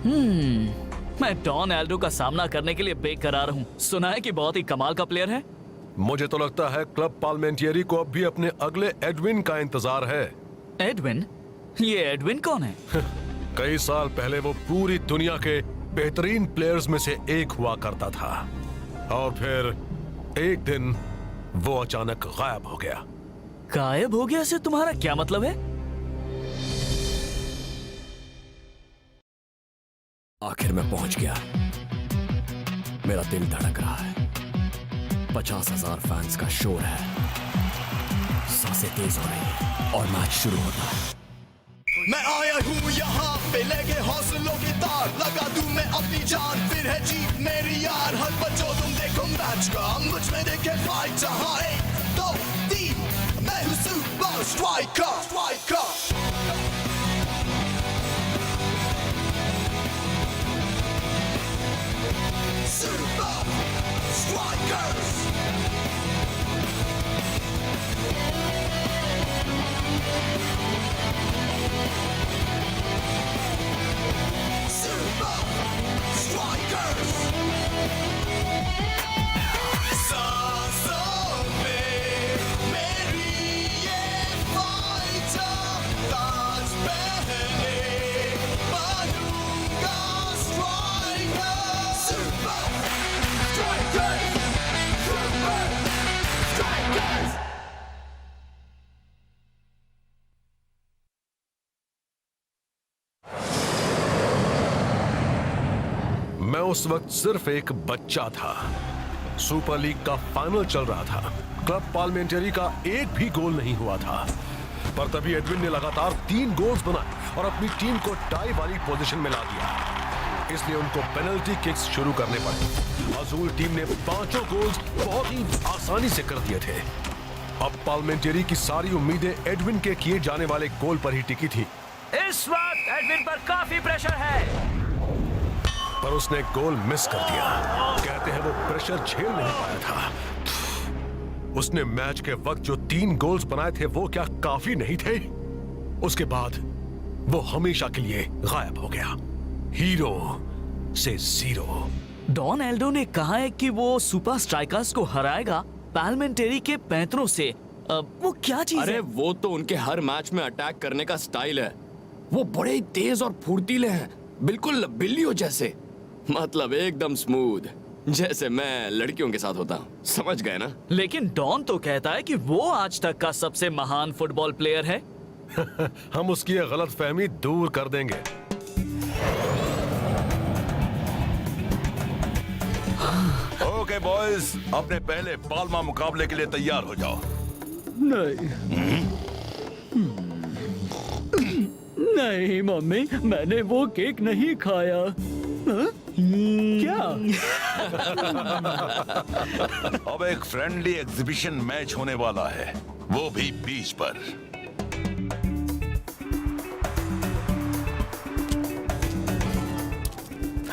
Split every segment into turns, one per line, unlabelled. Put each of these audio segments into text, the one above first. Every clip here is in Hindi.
मैं डॉन एल्डो का सामना करने के लिए बेकरार हूँ। सुना है कि बहुत ही कमाल का प्लेयर है।
मुझे तो लगता है क्लब पार्लिमेंटियरी को अब भी अपने अगले एडविन का इंतजार है।
एडविन? ये एडविन कौन है?
कई साल पहले वो पूरी दुनिया के बेहतरीन प्लेयर्स में से एक हुआ करता था और फिर एक दिन वो अचानक गायब हो गया।
गायब हो गया से तुम्हारा क्या मतलब है?
आखिर मैं पहुंच गया। मेरा दिल धड़क रहा है। 50,000 फैंस का शोर है। सांसें तेज हो रही है और मैच शुरू होता है।
मैं आया हूँ यहाँ पे लेके हौसलों की तार, लगा दूं मैं अपनी जान, फिर है जीत मेरी यार। हर बच्चों तुम देखो मैच का, मुझ में देखे फाइट। जहाँ 1, 2, 3 मैं हूँ super striker. Super Strikers! Super Strikers! सांसों में मेरी ये फाइटर, ताज पहने बनूंगा striker. Super Strikers! Super Strikers!
मैं उस वक्त सिर्फ एक बच्चा था। सुपर लीग का फाइनल चल रहा था। क्लब पार्लिमेंटरी का एक भी गोल नहीं हुआ था, पर तभी एडविन ने लगातार 3 गोल्स बनाए और अपनी टीम को टाई वाली पोजीशन में ला दिया। इसलिए उनको पेनल्टी किक्स शुरू करने पड़े। अजूल टीम ने 5 गोल्स बहुत ही आसानी से कर दिए थे। अब पार्लिमेंटरी की सारी उम्मीदें एडविन के किए जाने वाले गोल पर ही टिकी थी।
इस वक्त एडविन पर काफी प्रेशर है,
पर उसने गोल मिस कर दिया। कहते हैं वो प्रेशर झेल नहीं पाया था। उसने मैच के वक्त जो 3 गोल्स बनाए थे वो क्या काफी नहीं थे? उसके बाद वो हमेशा के लिए गायब हो गया। हीरो से जीरो।
डॉन एल्डो ने कहा है कि वो सुपर स्ट्राइकर्स को हराएगा पार्लिमेंटरी के पैंतरों से। वो क्या चीज है?
अरे वो तो उनके हर मैच में अटैक करने का स्टाइल है। वो बड़े ही तेज और फुर्तीले हैं, बिल्कुल बिल्लियों जैसे। मतलब एकदम स्मूथ, जैसे मैं लड़कियों के साथ होता हूँ। समझ गए ना?
लेकिन डॉन तो कहता है कि वो आज तक का सबसे महान फुटबॉल प्लेयर है।
हम उसकी ये गलतफहमी दूर कर देंगे।
ओके बॉयज, अपने पहले पाल्मा मुकाबले के लिए तैयार हो जाओ।
नहीं मम्मी, मैंने वो केक नहीं खाया। क्या?
अब एक फ्रेंडली एग्जीबिशन मैच होने वाला है, वो भी बीच पर।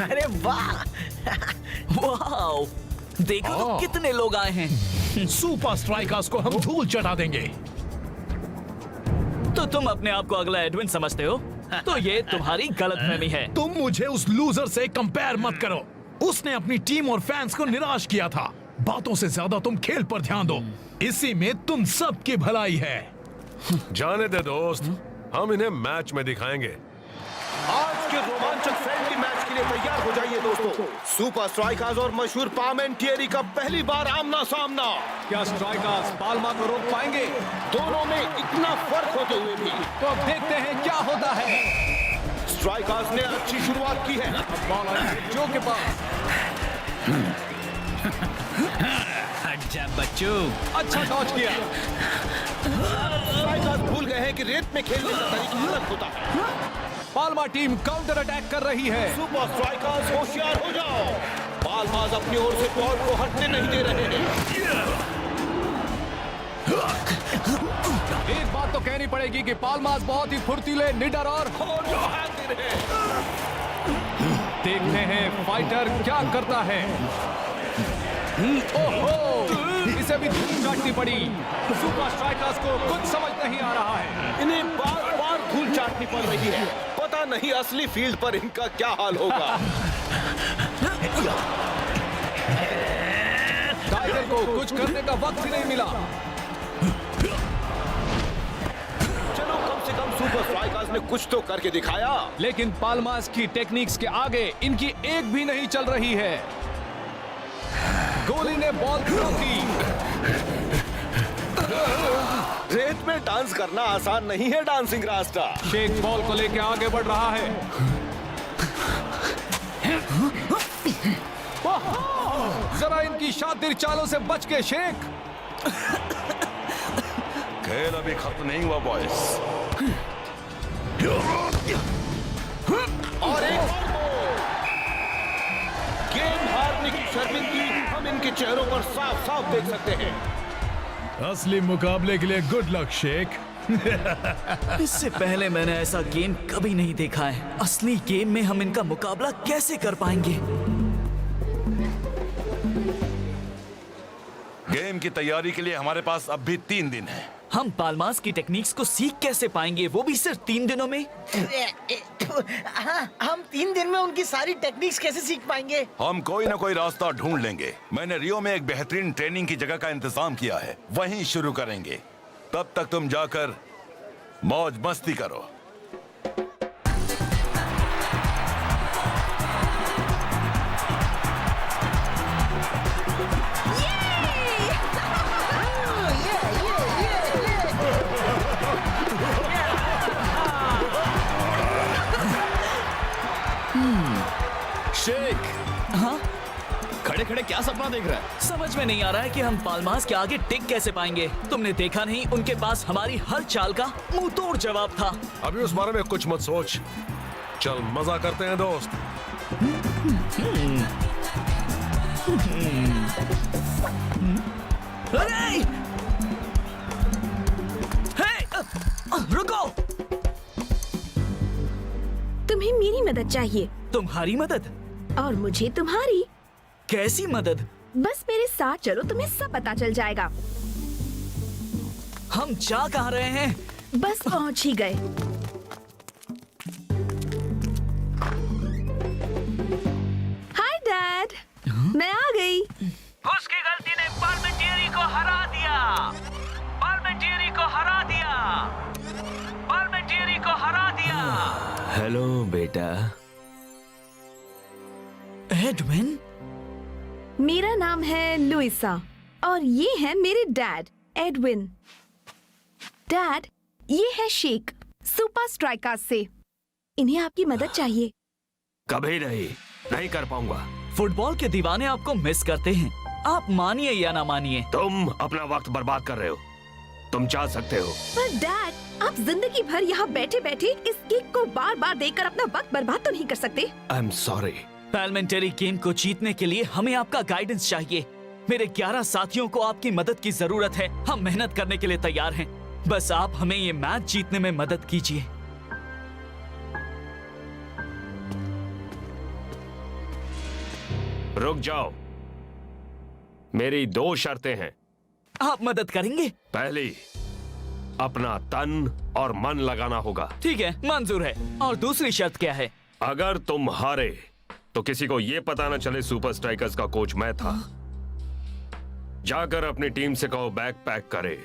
अरे वाह! वाह! देखो तो कितने लोग आए हैं।
सुपर स्ट्राइकर्स को हम धूल चटा देंगे।
तो तुम अपने आप को अगला एडविन समझते हो? तो ये तुम्हारी गलतफहमी है।
तुम मुझे उस लूजर से कंपेयर मत करो। उसने अपनी टीम और फैंस को निराश किया था। बातों से ज्यादा तुम खेल पर ध्यान दो, इसी में तुम सबकी भलाई है।
जाने दे दोस्त, हम इन्हें मैच में दिखाएंगे।
आज के रोमांचक फ्रेंडली मैच के लिए तैयार हो जाइए दोस्तों। सुपर स्ट्राइकर्स और मशहूर पार्लिमेंटरी का पहली बार आमना सामना।
क्या स्ट्राइकर्स पाल्मा को रोक पाएंगे?
दोनों में इतना फर्क होते हुए भी
तो अब देखते हैं क्या होता है।
स्ट्राइकर्स ने अच्छी शुरुआत की है।
बॉल जो के पास।
हट जा बच्चों।
अच्छा डॉच किया।
स्ट्राइकर्स भूल गए हैं कि रेत में खेलने का तरीका अलग होता है।
पाल्मा टीम काउंटर अटैक कर रही है।
सुपर स्ट्राइकर्स होशियार हो जाओ। पाल्मास अपनी ओर से बॉल को हटने नहीं दे रहे हैं।
एक बात तो कहनी पड़ेगी कि पाल्मास बहुत ही फुर्तीले, निडर और देखते हैं फाइटर क्या करता है। ओहो, इसे भी धूल चाटनी पड़ी। सुपर स्ट्राइकर्स को कुछ समझ नहीं आ रहा है।
इन्हें बार बार धूल चाटनी पड़ रही है। पता पता नहीं असली फील्ड पर इनका क्या हाल होगा।
टाइगर को कुछ करने का वक्त ही नहीं मिला।
चलो कम से कम सुपर स्ट्राइकर्स ने कुछ तो करके दिखाया।
लेकिन पाल्मास की टेक्निक्स के आगे इनकी एक भी नहीं चल रही है। गोली ने बॉल थ्रो की।
रेत में डांस करना आसान नहीं है डांसिंग रास्ता।
शेख बॉल को लेकर आगे बढ़ रहा है। जरा इनकी शातिर चालों से बच के शेख।
खेल अभी खत्म नहीं हुआ बॉयज।
और एक गेम हारने की शर्मिंदगी हम इनके चेहरों पर साफ साफ देख सकते हैं।
असली मुकाबले के लिए गुड लक शेख।
इससे पहले मैंने ऐसा गेम कभी नहीं देखा है। असली गेम में हम इनका मुकाबला कैसे कर पाएंगे?
गेम की तैयारी के लिए हमारे पास अब भी 3 दिन है।
हम पाल्मास की टेक्निक्स को सीख कैसे पाएंगे, वो भी सिर्फ 3 दिनों में?
हाँ, हम 3 दिन में उनकी सारी टेक्निक्स कैसे सीख पाएंगे?
हम कोई ना कोई रास्ता ढूंढ लेंगे। मैंने रियो में एक बेहतरीन ट्रेनिंग की जगह का इंतजाम किया है, वहीं शुरू करेंगे। तब तक तुम जाकर मौज मस्ती करो।
शेख,
हाँ,
खड़े खड़े क्या सपना देख रहा है?
समझ में नहीं आ रहा है कि हम पाल्मास के आगे टिक कैसे पाएंगे। तुमने देखा नहीं, उनके पास हमारी हर चाल का मुंह तोड़ जवाब था।
अभी उस बारे में कुछ मत सोच, चल मजा करते हैं दोस्त।
अरे! रुको!
तुम्हें मेरी मदद चाहिए
तुम्हारी मदद?
और मुझे तुम्हारी।
कैसी मदद?
बस मेरे साथ चलो, तुम्हें सब पता चल जाएगा।
हम जा कहाँ रहे हैं?
बस पहुंच ही गए। हाय डैड, मैं आ गई।
उसकी गलती ने पार्मेंटियरी को हरा दिया। पार्मेंटियरी को हरा दिया। पार्मेंटियरी को हरा दिया।
हेलो बेटा।
एडविन?
मेरा नाम है लुइसा और ये है मेरे डैड एडविन। डैड, ये है शेख सुपर स्ट्राइकर्स से। इन्हें आपकी मदद चाहिए।
कभी नहीं कर पाऊंगा।
फुटबॉल के दीवाने आपको मिस करते हैं, आप मानिए या ना मानिए।
तुम अपना वक्त बर्बाद कर रहे हो। तुम चाह सकते हो।
पर डैड, आप जिंदगी भर यहाँ बैठे बैठे इस किक को बार बार देखकर अपना वक्त बर्बाद तो नहीं कर सकते।
I am sorry.
Parliamentary game को जीतने के लिए हमें आपका गाइडेंस चाहिए। मेरे 11 साथियों को आपकी मदद की जरूरत है। हम मेहनत करने के लिए तैयार हैं। बस आप हमें ये मैच जीतने में मदद कीजिए।
रुक जाओ। मेरी 2 शर्तें हैं।
आप मदद करेंगे?
पहली, अपना तन और मन लगाना होगा।
ठीक है, मंजूर है। और दूसरी शर्त क्या है?
अगर तुम हारे तो किसी को यह पता न चले सुपर स्ट्राइकर्स का कोच मैं था। जाकर अपनी टीम से कहो बैग पैक करे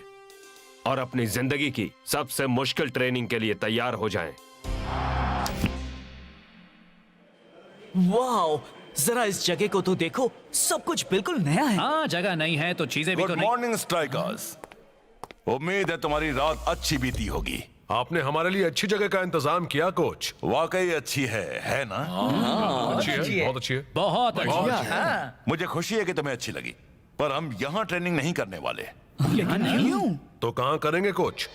और अपनी जिंदगी की सबसे मुश्किल ट्रेनिंग के लिए तैयार हो जाएं।
वाओ, जरा इस जगह को तो देखो, सब कुछ बिल्कुल नया है।
हाँ, जगह नहीं है तो चीजें भी तो
गुड
नहीं।
Morning strikers. उम्मीद है तुम्हारी रात अच्छी बीती होगी।
आपने हमारे लिए अच्छी जगह का इंतजाम किया कोच।
वाकई अच्छी है ना?
अच्छी है, बहुत अच्छी है।
बहुत अच्छा।
मुझे खुशी है कि तुम्हें अच्छी लगी, पर हम यहाँ ट्रेनिंग नहीं करने वाले।
क्यों?
तो कहाँ करेंगे कोच?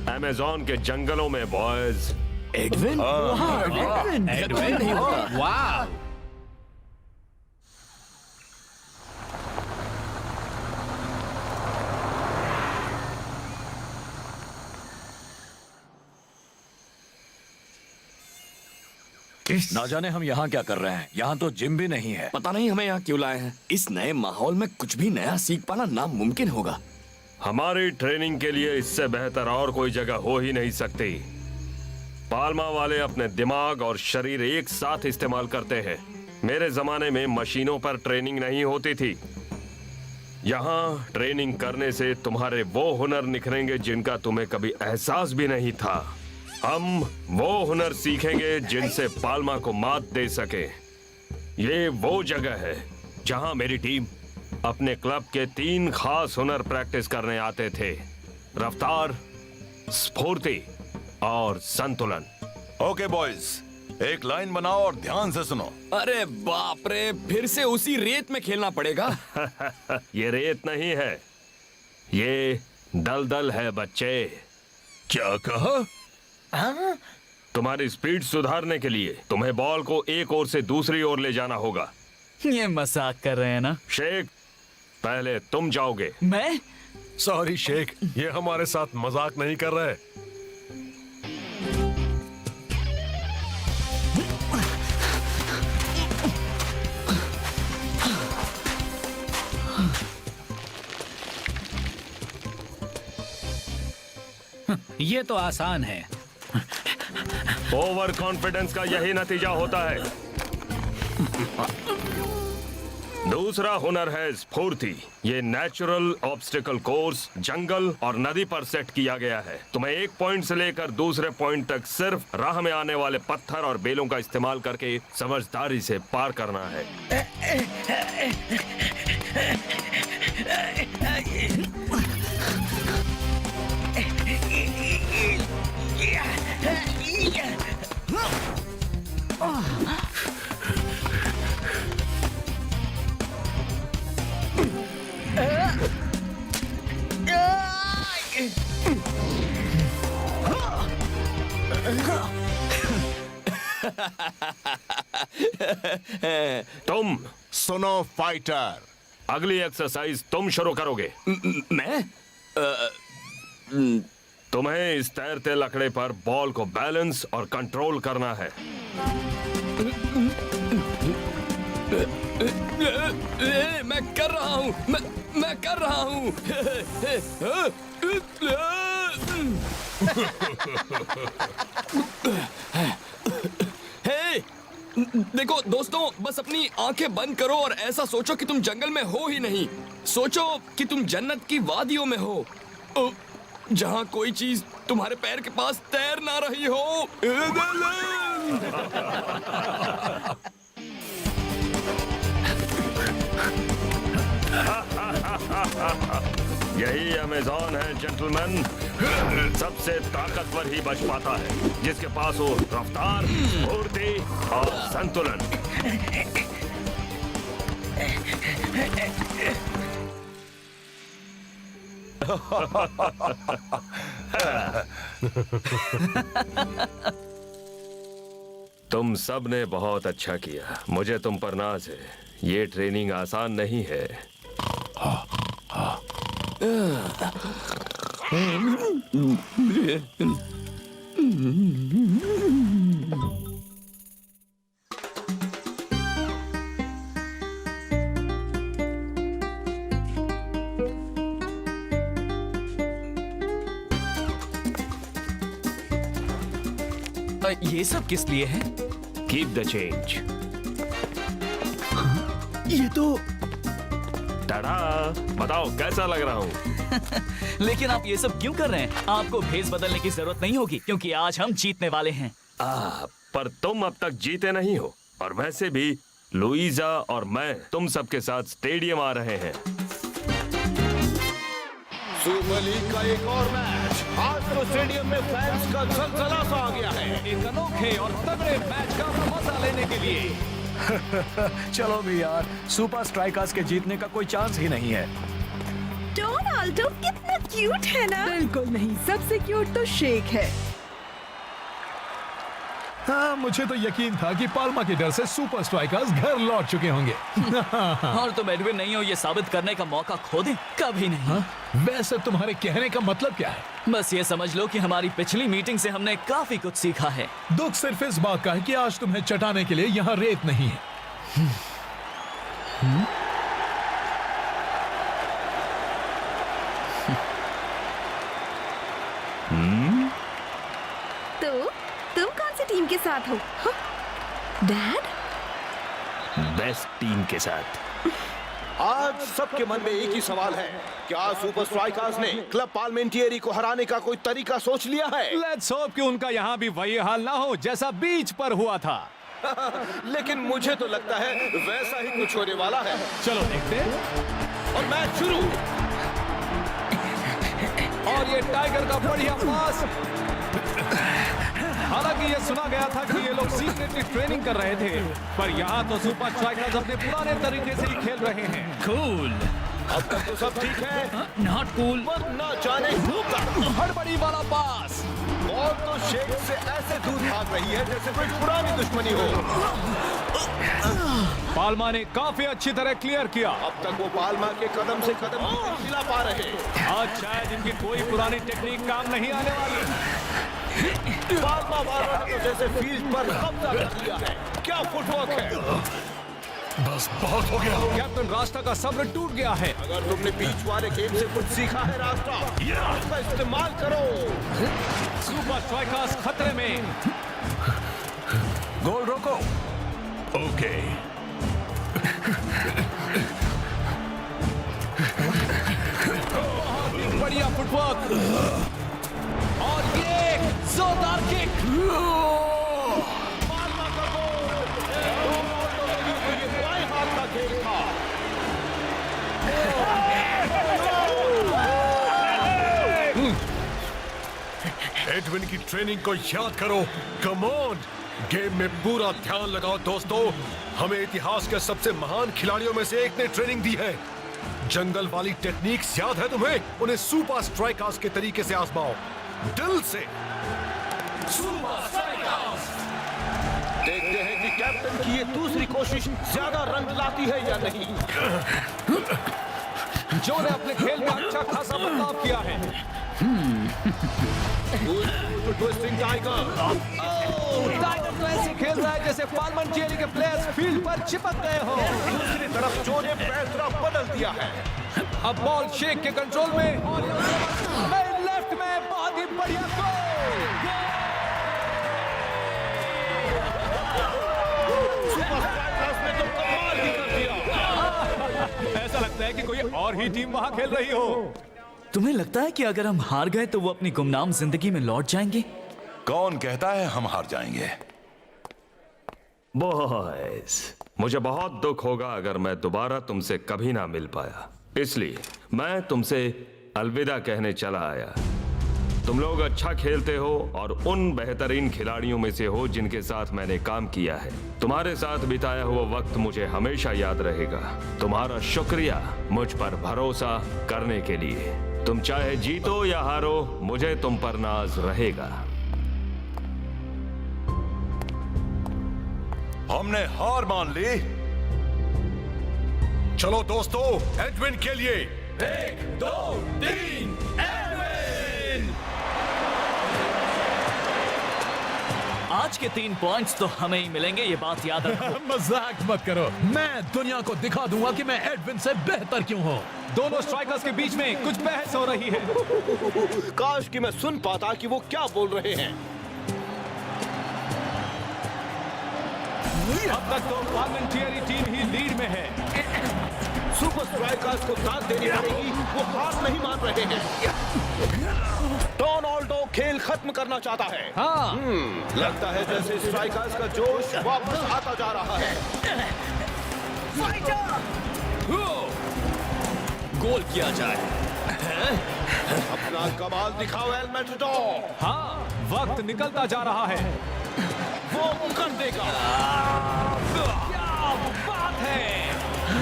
अमेज़न के जंगलों में बॉयज।
एडविन?
एडविन नहीं होगा। वाह।
ना जाने हम यहाँ क्या कर रहे हैं। यहाँ तो जिम भी नहीं है।
पता नहीं हमें यहाँ क्यों लाए हैं। इस नए माहौल में कुछ भी नया सीख पाना नामुमकिन होगा। हमारी ट्रेनिंग के लिए इससे बेहतर और कोई जगह हो ही नहीं सकती।
पाल्मा वाले अपने दिमाग और शरीर एक साथ इस्तेमाल करते हैं। मेरे जमाने में मशीनों पर ट्रेनिंग नहीं होती थी। यहाँ ट्रेनिंग करने से तुम्हारे वो हुनर निखरेंगे जिनका तुम्हें कभी एहसास भी नहीं था। हम वो हुनर सीखेंगे जिनसे पाल्मा को मात दे सके। ये वो जगह है जहाँ मेरी टीम अपने क्लब के 3 खास हुनर प्रैक्टिस करने आते थे: रफ्तार, स्फूर्ति और संतुलन।
ओके बॉयज, एक लाइन बनाओ और ध्यान से सुनो।
अरे बाप रे, फिर से उसी रेत में खेलना पड़ेगा।
ये रेत नहीं है, ये दलदल है बच्चे।
क्या कहा?
तुम्हारी स्पीड सुधारने के लिए तुम्हें बॉल को एक ओर से दूसरी ओर ले जाना होगा।
ये मजाक कर रहे हैं ना?
शेख, पहले तुम जाओगे।
मैं?
सॉरी शेख, ये हमारे साथ मजाक नहीं कर रहे।
ये तो आसान है।
ओवर कॉन्फिडेंस का यही नतीजा होता है। दूसरा हुनर है स्फूर्ति। ये नेचुरल ऑब्स्टिकल कोर्स जंगल और नदी पर सेट किया गया है। तुम्हें एक पॉइंट से लेकर दूसरे पॉइंट तक सिर्फ राह में आने वाले पत्थर और बेलों का इस्तेमाल करके समझदारी से पार करना है। तुम
सुनो फाइटर,
अगली एक्सरसाइज तुम शुरू करोगे।
मैं?
तुम्हें इस तैरते लकड़े पर बॉल को बैलेंस और कंट्रोल करना है।
मैं कर रहा हूँ, मैं कर रहा हूँ। हे, देखो दोस्तों, बस अपनी आंखें बंद करो और ऐसा सोचो कि तुम जंगल में हो ही नहीं। सोचो कि तुम जन्नत की वादियों में हो, जहाँ कोई चीज तुम्हारे पैर के पास तैर ना रही हो।
यही अमेज़न है जेंटलमैन। सबसे ताकतवर ही बच पाता है जिसके पास हो रफ्तार, फुर्ती और संतुलन। तुम सब ने बहुत अच्छा किया। मुझे तुम पर नाज है। ये ट्रेनिंग आसान नहीं है।
ये सब किस लिए है?
Keep the change.
ये तो
टाडा, बताओ कैसा लग रहा हूँ?
लेकिन आप ये सब क्यों कर रहे हैं? आपको भेस बदलने की जरूरत नहीं होगी क्योंकि आज हम जीतने वाले हैं।
पर तुम अब तक जीते नहीं हो। और वैसे भी लुइजा और मैं तुम सबके साथ स्टेडियम आ रहे हैं।
सुपर लीग का एक और मैच। आज तो स्टेडियम में फैंस का जलजला सा आ गया है।
एक अनोखे और तगड़े मैच का मजा लेने के लिए।
चलो भी यार, सुपर स्ट्राइकर्स के जीतने का कोई चांस ही नहीं है।
डोनाल्डो कितना क्यूट है ना? बिल्कुल नहीं, सबसे क्यूट तो शेक है।
हाँ, मुझे तो यकीन था कि पाल्मा के डर से सुपर स्ट्राइकर्स घर लौट चुके होंगे।
और तुम एडविन नहीं हो ये साबित करने का मौका खो दें? कभी नहीं।
हाँ? वैसे तुम्हारे कहने का मतलब क्या है?
बस ये समझ लो कि हमारी पिछली मीटिंग से हमने काफी कुछ सीखा है।
दुख सिर्फ इस बात का है कि आज तुम्हें चटाने के लिए यहाँ रेत नहीं है।
तो साथ हो? डैड?
बेस्ट टीम के साथ।
आज सबके मन में एक ही सवाल है, क्या सुपर स्ट्राइकर्स ने क्लब पार्लिमेंटियरी को हराने का कोई तरीका सोच लिया है?
लेट्स होप कि उनका यहाँ भी वही हाल ना हो जैसा बीच पर हुआ था।
लेकिन मुझे तो लगता है वैसा ही कुछ होने वाला है।
चलो देखते हैं।
और मैच शुरू।
और ये टाइगर का बढ़िया पास। हालांकि ये सुना गया था कि ये लोग सीक्रेटली ट्रेनिंग कर रहे थे, पर यहाँ तो सुपर स्ट्राइकर्स अपने पुराने तरीके से ही खेल रहे हैं। कूल।
अब तक तो सब ठीक है।
Not cool.
पर ना जाने होगा।
हड़बड़ी वाला पास।
बॉल तो शेख से ऐसे दूर भाग रही है जैसे कोई पुरानी दुश्मनी हो।
पाल्मा ने काफी अच्छी तरह क्लियर किया।
अब तक वो पाल्मा के कदम से कदम मिला पा रहे।
आज शायद इनकी कोई पुरानी टेक्निक काम नहीं आने वाली।
पाल्मा वालों ने तो जैसे फील्ड पर कब्जा कर लिया है। क्या फुटवर्क है।
बस बहुत हो गया।
कैप्टन रास्ता का सब्र टूट गया है।
अगर तुमने बीच वाले गेम से कुछ सीखा है रास्ता, उसका इस्तेमाल करो।
सुपर स्ट्राइकर्स खतरे में।
गोल रोको।
ओके।
बढ़िया फुटवर्क। और ये जोरदार किक।
पाल्मा का गोल। ये बाएं हाथ का खेल था।
एडविन की ट्रेनिंग को याद करो। कम ऑन, गेम में पूरा ध्यान लगाओ दोस्तों। हमें इतिहास के सबसे महान खिलाड़ियों में से एक ने ट्रेनिंग दी है। जंगल वाली टेक्निक्स याद है तुम्हें? उन्हें सुपर स्ट्राइकर्स के तरीके से आजमाओ, दिल से।
Super strikers. देखते हैं कि कैप्टन की ये दूसरी कोशिश ज्यादा रन लाती है या नहीं।
जो ने अपने खेल में अच्छा खासा बदलाव किया है।
Twisting tiger.
टाइगर तो ऐसे खेल रहा है जैसे पार्लिमेंटियरी के प्लेयर्स फील्ड पर चिपक गए हो।
दूसरी तरफ जो ने पैतरा बदल दिया है।
अब बॉल शेख के कंट्रोल में और लेफ्ट में बहुत ही बढ़िया गोल।
सुपर स्ट्राइकर्स ने तो कमाल ही कर दिया।
ऐसा लगता है कि कोई और ही टीम वहां खेल रही हो।
तुम्हें लगता है कि अगर हम हार गए तो वो अपनी गुमनाम जिंदगी में लौट जाएंगे?
कौन कहता है हम हार जाएंगे?
बॉयज, मुझे बहुत दुख होगा अगर मैं दोबारा तुमसे कभी ना मिल पाया। इसलिए मैं तुमसे अलविदा कहने चला आया। तुम लोग अच्छा खेलते हो और उन बेहतरीन खिलाड़ियों में से हो जिनके साथ मैंने काम किया है। तुम्हारे साथ बिताया हुआ वक्त मुझे हमेशा याद रहेगा। तुम्हारा शुक्रिया मुझ पर भरोसा करने के लिए। तुम चाहे जीतो या हारो, मुझे तुम पर नाज रहेगा।
हमने हार मान ली।
चलो दोस्तों, एडविन के लिए
1, 2, 3 एडविन।
आज के 3 पॉइंट्स तो हमें ही मिलेंगे, ये बात याद रखो।
मजाक मत करो। मैं दुनिया को दिखा दूंगा कि मैं एडविन से बेहतर क्यों हूँ।
दोनों स्ट्राइकर्स के बीच में कुछ बहस हो रही है।
काश कि मैं सुन पाता कि वो क्या बोल रहे हैं।
अब तक तो पार्लिमेंटियरी टीम ही लीड में है।
सुपर स्ट्राइकर्स को साथ देनी पड़ेगी। वो हार नहीं मान रहे हैं। डोनाल्डो खेल खत्म करना चाहता है।
हाँ।
लगता है जैसे स्ट्राइकर्स का जोश वापस आता जा रहा है।
गोल किया जाए।
अपना कमाल दिखाओ एल मैटाडोर।
हाँ, वक्त निकलता जा रहा है।
वो कर देगा।
क्या बात है।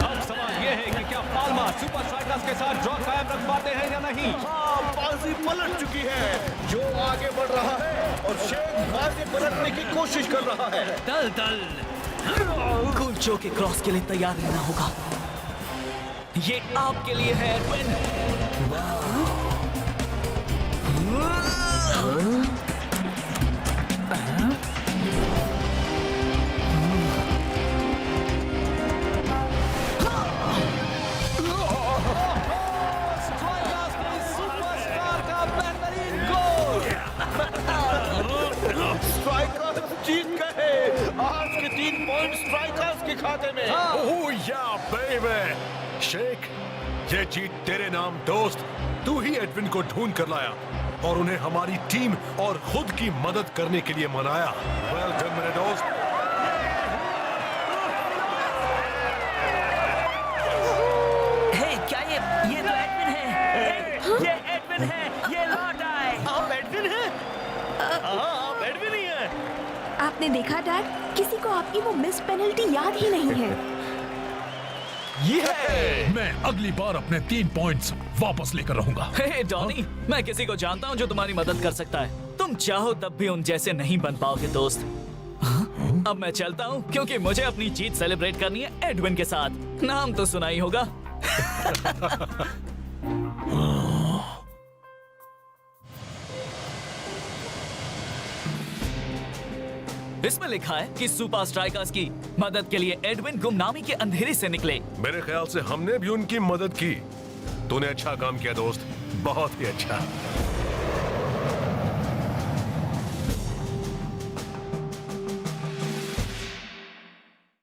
अब सवाल ये है कि क्या पाल्मा सुपर स्ट्राइकर्स के साथ ड्रॉ कायम रख पाते हैं या नहीं।
हाँ, बाजी पलट चुकी है। जो आगे बढ़ रहा है और शेख बाजी पलटने की कोशिश कर रहा है।
दल दल कुलचो के क्रॉस के लिए तैयार रहना होगा। ये आपके लिए है एडविन।
स्ट्राइकर जीत के खाते में।
ओह या बेबी। शेख, ये जीत तेरे नाम दोस्त। तू ही एडविन को ढूंढ कर लाया और उन्हें हमारी टीम और खुद की मदद करने के लिए मनाया। वेल डन मेरे दोस्त।
हे, क्या ये तो एडविन है। ये एडविन है, ये लौट आए। आप एडविन हैं? आप एडविन ही हैं।
आपने देखा डैड, किसी को आपकी वो मिस पेनल्टी याद ही नहीं है।
मैं अगली बार अपने 3 पॉइंट्स वापस लेकर रहूंगा।
हे डॉनी, मैं किसी को जानता हूँ जो तुम्हारी मदद कर सकता है। तुम चाहो तब भी उन जैसे नहीं बन पाओगे दोस्त। अब मैं चलता हूँ क्योंकि मुझे अपनी जीत सेलिब्रेट करनी है एडविन के साथ। नाम तो सुना ही होगा। इसमें लिखा है कि सुपर स्ट्राइकर्स की मदद के लिए एडविन गुमनामी के अंधेरे से निकले।
मेरे ख्याल से हमने भी उनकी मदद की। तूने अच्छा काम किया दोस्त, बहुत ही अच्छा।